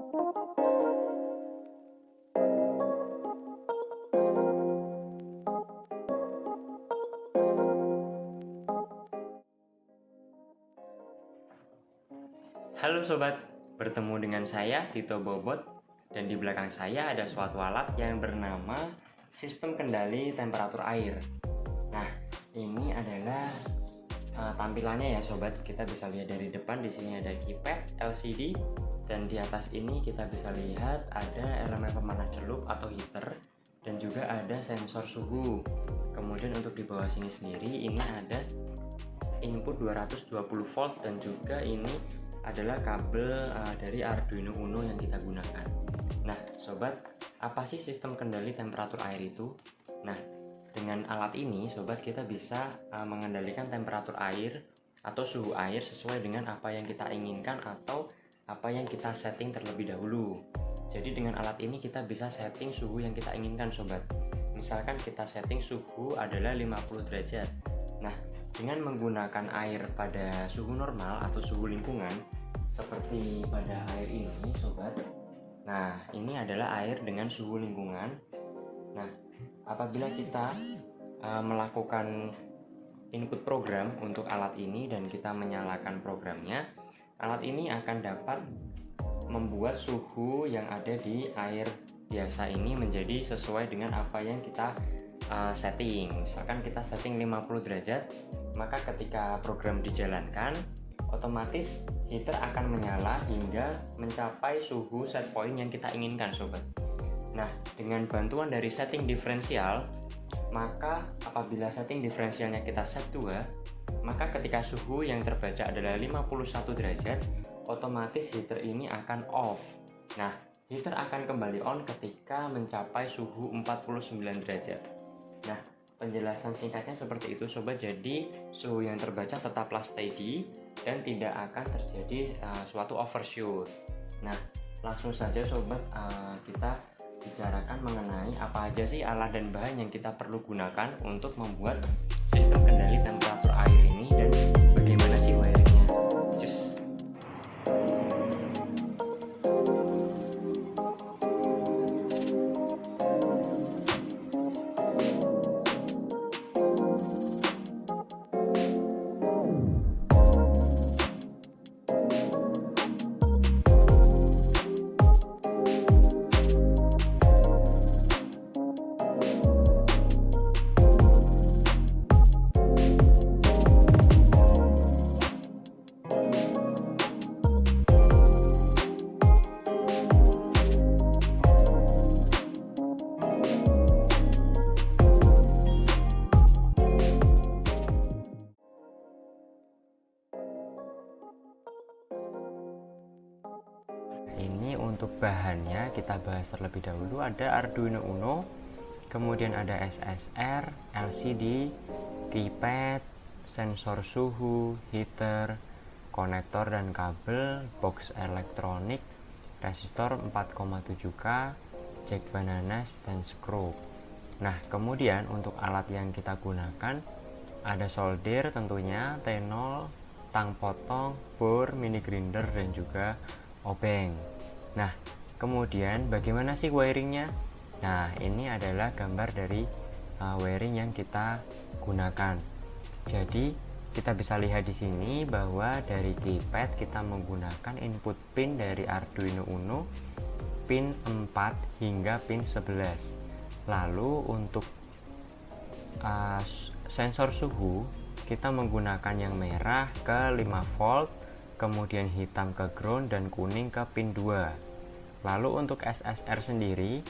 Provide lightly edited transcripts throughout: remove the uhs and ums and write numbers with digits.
Halo sobat, bertemu dengan saya Tito Bobot, dan di belakang saya ada suatu alat yang bernama sistem kendali temperatur air. Nah, ini adalah tampilannya ya sobat. Kita bisa lihat dari depan, di sini ada keypad LCD, dan di atas ini kita bisa lihat ada elemen pemanas celup atau heater, dan juga ada sensor suhu. Kemudian untuk di bawah sini sendiri ini ada input 220 volt, dan juga ini adalah kabel dari Arduino Uno yang kita gunakan. Nah sobat, apa sih sistem kendali temperatur air itu? Nah, dengan alat ini sobat, kita bisa mengendalikan temperatur air atau suhu air sesuai dengan apa yang kita inginkan atau apa yang kita setting terlebih dahulu. Jadi dengan alat ini kita bisa setting suhu yang kita inginkan sobat. Misalkan kita setting suhu adalah 50 derajat. Nah, dengan menggunakan air pada suhu normal atau suhu lingkungan seperti pada air ini sobat. Nah, ini adalah air dengan suhu lingkungan. Nah, apabila kita melakukan input program untuk alat ini dan kita menyalakan programnya, alat ini akan dapat membuat suhu yang ada di air biasa ini menjadi sesuai dengan apa yang kita setting. Misalkan kita setting 50 derajat, maka ketika program dijalankan, otomatis heater akan menyala hingga mencapai suhu set point yang kita inginkan sobat. Nah, dengan bantuan dari setting diferensial, maka apabila setting diferensialnya kita set 2, maka ketika suhu yang terbaca adalah 51 derajat, otomatis heater ini akan off. Nah, heater akan kembali on ketika mencapai suhu 49 derajat. Nah, penjelasan singkatnya seperti itu sobat. Jadi suhu yang terbaca tetaplah steady dan tidak akan terjadi suatu overshoot. Nah, langsung saja sobat, kita bicarakan mengenai apa aja sih alat dan bahan yang kita perlu gunakan untuk membuat sistem kendali temperatur air ini dan bagaimana sih wiringnya. Cus. Ini untuk bahannya kita bahas terlebih dahulu. Ada Arduino Uno, kemudian ada SSR, LCD, keypad, sensor suhu, heater, konektor dan kabel, box elektronik, resistor 4,7K, jack bananas, dan skrup. Nah, kemudian untuk alat yang kita gunakan ada solder tentunya, T0, tang potong, bor, mini grinder, dan juga obeng. Nah, kemudian bagaimana sih wiringnya? Nah, ini adalah gambar dari wiring yang kita gunakan. Jadi, kita bisa lihat di sini bahwa dari keypad kita menggunakan input pin dari Arduino Uno, pin 4 hingga pin 11. Lalu untuk sensor suhu kita menggunakan yang merah ke 5 volt, kemudian hitam ke ground, dan kuning ke pin 2. Lalu untuk SSR sendiri,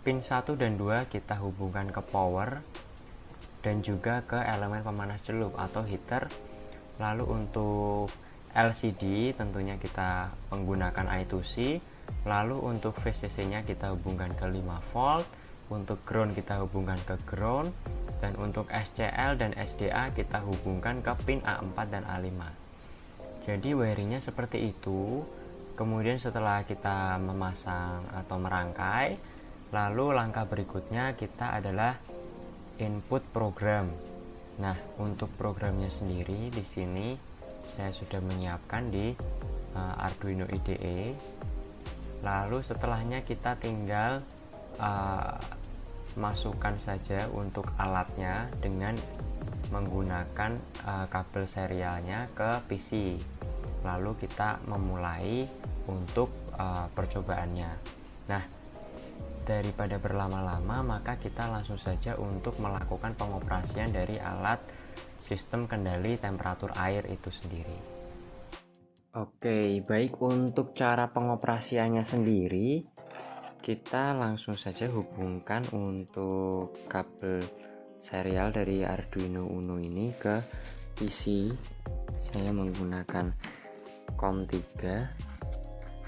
pin 1 dan 2 kita hubungkan ke power dan juga ke elemen pemanas celup atau heater. Lalu untuk LCD tentunya kita menggunakan I2C. Lalu untuk VCC nya kita hubungkan ke 5 volt, untuk ground kita hubungkan ke ground, dan untuk SCL dan SDA kita hubungkan ke pin A4 dan A5. Jadi wiringnya seperti itu. Kemudian setelah kita memasang atau merangkai, lalu langkah berikutnya kita adalah input program. Nah, untuk programnya sendiri di sini saya sudah menyiapkan di Arduino IDE. Lalu setelahnya kita tinggal masukkan saja untuk alatnya dengan menggunakan kabel serialnya ke PC. Lalu kita memulai untuk percobaannya. Nah, daripada berlama-lama, maka kita langsung saja untuk melakukan pengoperasian dari alat sistem kendali temperatur air itu sendiri. Oke, baik, untuk cara pengoperasiannya sendiri, kita langsung saja hubungkan untuk kabel serial dari Arduino Uno ini ke PC. Saya menggunakan COM3.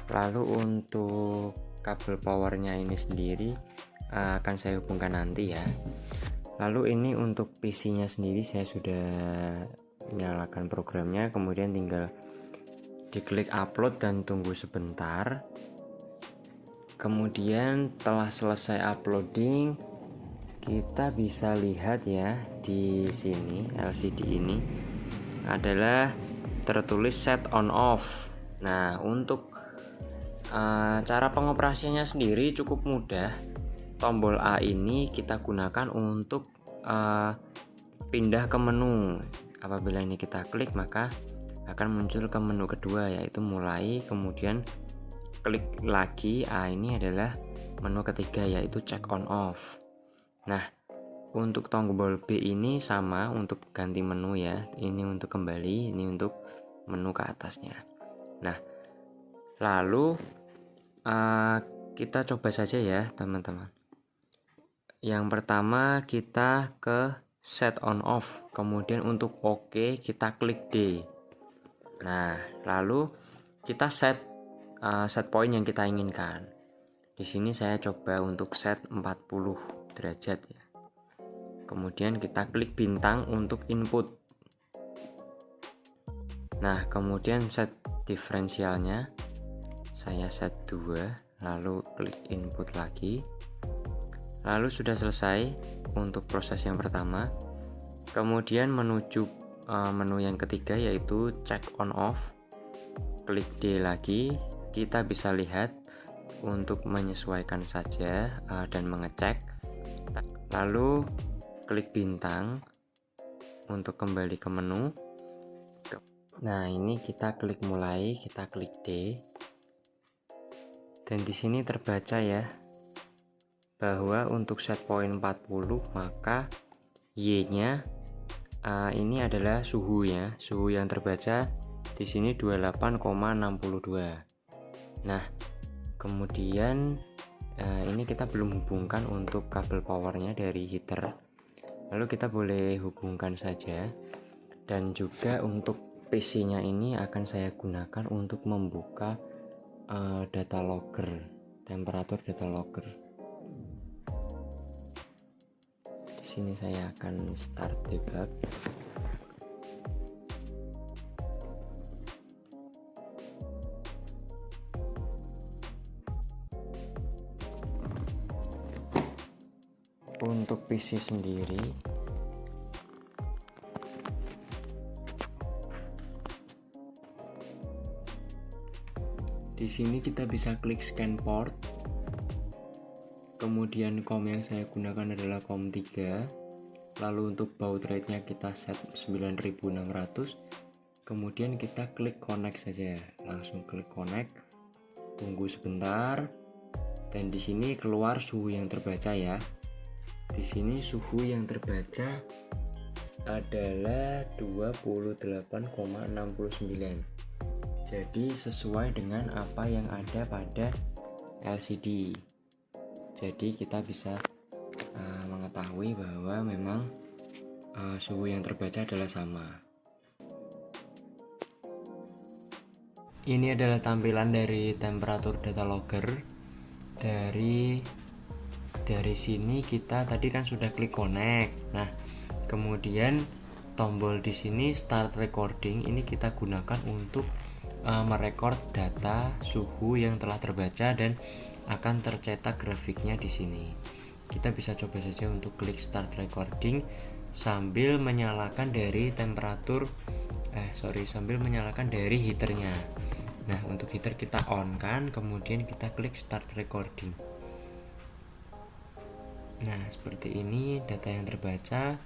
Lalu untuk kabel powernya ini sendiri akan saya hubungkan nanti ya. Lalu ini untuk PC nya sendiri saya sudah nyalakan programnya, kemudian tinggal diklik upload dan tunggu sebentar. Kemudian setelah selesai uploading, kita bisa lihat ya, di sini LCD ini adalah tertulis set on off. Nah, untuk cara pengoperasiannya sendiri cukup mudah. Tombol A ini kita gunakan untuk pindah ke menu. Apabila ini kita klik, maka akan muncul ke menu kedua, yaitu mulai, kemudian klik lagi. Ini adalah menu ketiga, yaitu check on off. Nah, untuk tombol B ini sama untuk ganti menu ya. Ini untuk kembali, ini untuk menu ke atasnya. Nah, lalu kita coba saja ya teman-teman. Yang pertama kita ke set on off, kemudian untuk OK kita klik D. Nah, lalu kita set point yang kita inginkan. Di sini saya coba untuk set 40 derajat ya. Kemudian kita klik bintang untuk input. Nah, kemudian set diferensialnya saya set 2, lalu klik input lagi. Lalu sudah selesai untuk proses yang pertama. Kemudian menuju menu yang ketiga, yaitu check on off. Klik D lagi. Kita bisa lihat untuk menyesuaikan saja dan mengecek. Lalu klik bintang untuk kembali ke menu. Nah, ini kita klik mulai, kita klik D. Dan di sini terbaca ya bahwa untuk set point 40, maka Y-nya ini adalah suhu ya. Suhu yang terbaca di sini 28,62. Nah, kemudian ini kita belum hubungkan untuk kabel powernya dari heater. Lalu kita boleh hubungkan saja. Dan juga untuk PC nya ini akan saya gunakan untuk membuka data logger, temperatur data logger. Di sini saya akan start debug. Untuk PC sendiri, di sini kita bisa klik scan port. Kemudian COM yang saya gunakan adalah COM3. Lalu untuk baud rate-nya kita set 9600. Kemudian kita klik connect saja. Langsung klik connect. Tunggu sebentar. Dan di sini keluar suhu yang terbaca ya. Di sini suhu yang terbaca adalah 28,69. Jadi sesuai dengan apa yang ada pada LCD. Jadi kita bisa mengetahui bahwa memang suhu yang terbaca adalah sama. Ini adalah tampilan dari temperatur data logger. Dari sini kita tadi kan sudah klik connect. Nah, kemudian tombol di sini start recording ini kita gunakan untuk merekord data suhu yang telah terbaca dan akan tercetak grafiknya di sini. Kita bisa coba saja untuk klik start recording sambil menyalakan dari sambil menyalakan dari heaternya. Nah, untuk heater kita on kan, kemudian kita klik start recording. Nah, seperti ini data yang terbaca.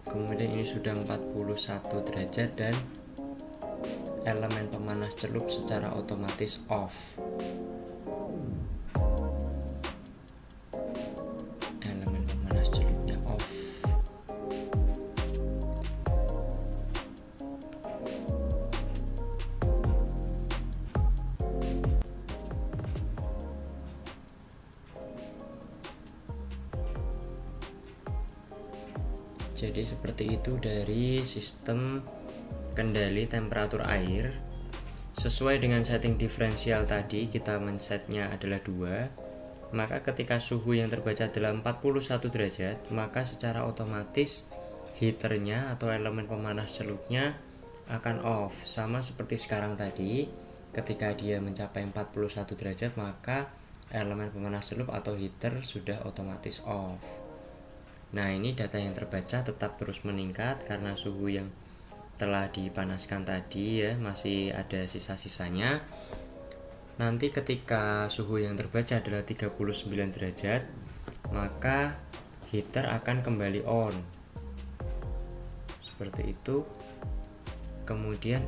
Kemudian ini sudah 41 derajat dan elemen pemanas celup secara otomatis off. Elemen pemanas celupnya off. Jadi seperti itu dari sistem kendali temperatur air. Sesuai dengan setting diferensial tadi, kita men-setnya adalah 2. Maka ketika suhu yang terbaca adalah 41 derajat, maka secara otomatis heaternya atau elemen pemanas celupnya akan off. Sama seperti sekarang tadi, ketika dia mencapai 41 derajat, maka elemen pemanas celup atau heater sudah otomatis off. Nah, ini data yang terbaca tetap terus meningkat karena suhu yang telah dipanaskan tadi ya masih ada sisa-sisanya. Nanti ketika suhu yang terbaca adalah 39 derajat, maka heater akan kembali on. Seperti itu. Kemudian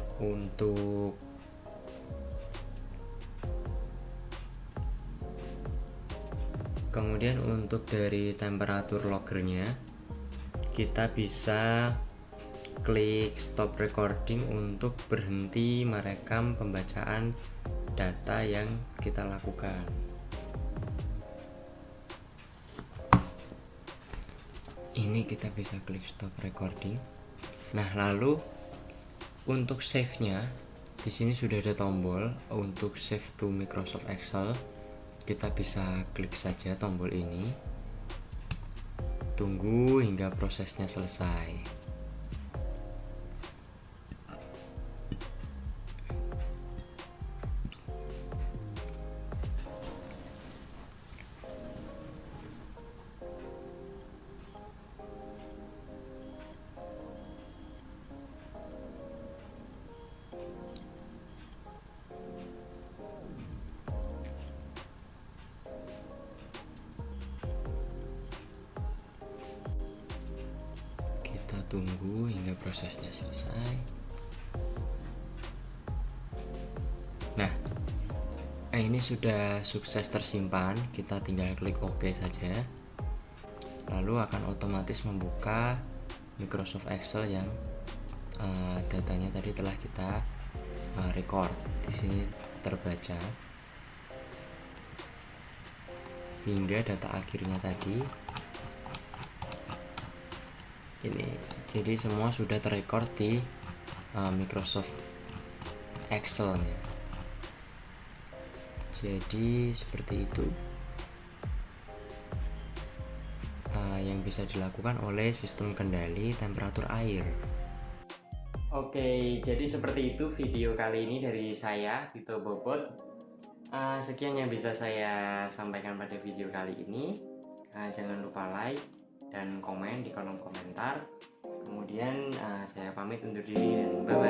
untuk dari temperatur loggernya, kita bisa klik stop recording untuk berhenti merekam pembacaan data yang kita lakukan. Ini kita bisa klik stop recording. Nah, lalu untuk save-nya di sini sudah ada tombol untuk save to Microsoft Excel. Kita bisa klik saja tombol ini. Tunggu hingga prosesnya selesai. tunggu hingga prosesnya selesai. Nah, ini sudah sukses tersimpan. Kita tinggal klik OK saja. Lalu akan otomatis membuka Microsoft Excel yang datanya tadi telah kita record. Di sini terbaca hingga data akhirnya tadi ini. Jadi semua sudah terrecord di Microsoft Excel nya. Jadi seperti itu yang bisa dilakukan oleh sistem kendali temperatur air. Oke, jadi seperti itu video kali ini dari saya, Tito Bobot. Sekian yang bisa saya sampaikan pada video kali ini. Jangan lupa like dan komen di kolom komentar. Kemudian saya pamit undur diri dan bye-bye.